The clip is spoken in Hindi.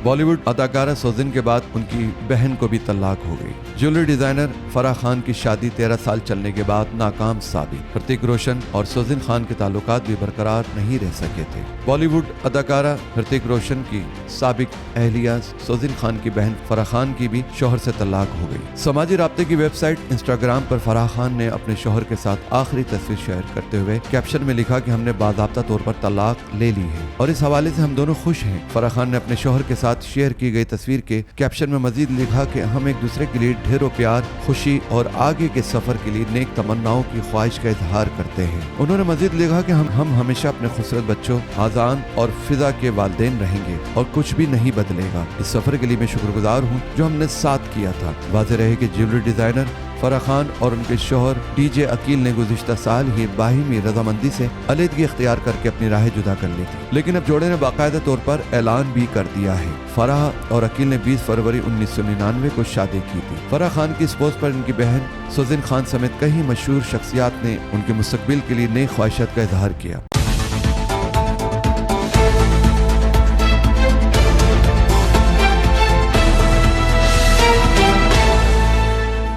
बॉलीवुड अदाकारा सोजिन के बाद उनकी बहन को भी तलाक हो गई। ज्वेलरी डिजाइनर फराह खान की शादी 13 साल चलने के बाद नाकाम साबित। ऋतिक रोशन और सोजिन खान के ताल्लुकात भी बरकरार नहीं रह सके थे। बॉलीवुड अदाकारा ऋतिक रोशन की साबिक अहलिया सोजिन खान की बहन फराह खान की भी शोहर से तलाक हो गई। समाजी राब्ते की वेबसाइट इंस्टाग्राम पर फराह खान ने अपने शोहर के साथ आखिरी तस्वीर शेयर करते हुए कैप्शन में लिखा कि हमने बाज़ाब्ता तौर पर तलाक ले ली है और इस हवाले से हम दोनों खुश हैं। फराह खान ने अपने शोहर के साथ शेयर की गई तस्वीर के कैप्शन में मजीद लिखा कि हम एक दूसरे के लिए ढेरों प्यार, खुशी और आगे के सफर के लिए नेक तमन्नाओं की ख्वाहिश का इजहार करते हैं। उन्होंने मजीद लिखा कि हम हमेशा अपने खूबसूरत बच्चों आजान और फिजा के वालिदैन रहेंगे और कुछ भी नहीं बदलेगा। इस सफर के लिए मैं शुक्रगुजार हूँ जो हमने साथ किया था। वाज़ेह रहे कि ज्वेलरी डिजाइनर फराह खान और उनके शोहर डीजे अकील ने गुज़िश्ता साल ही बाहिमी रजामंदी से अलहदगी इख्तियार करके अपनी राहें जुदा कर ली थी, लेकिन अब जोड़े ने बाकायदा तौर पर ऐलान भी कर दिया है। फराह और अकील ने 20 फरवरी 1999 को शादी की थी। फराह खान की इस पोस्ट पर इनकी बहन सोजिन खान समेत कई मशहूर शख्सियात ने उनके मुस्तकबिल के लिए नई ख्वाहिशात का इजहार किया।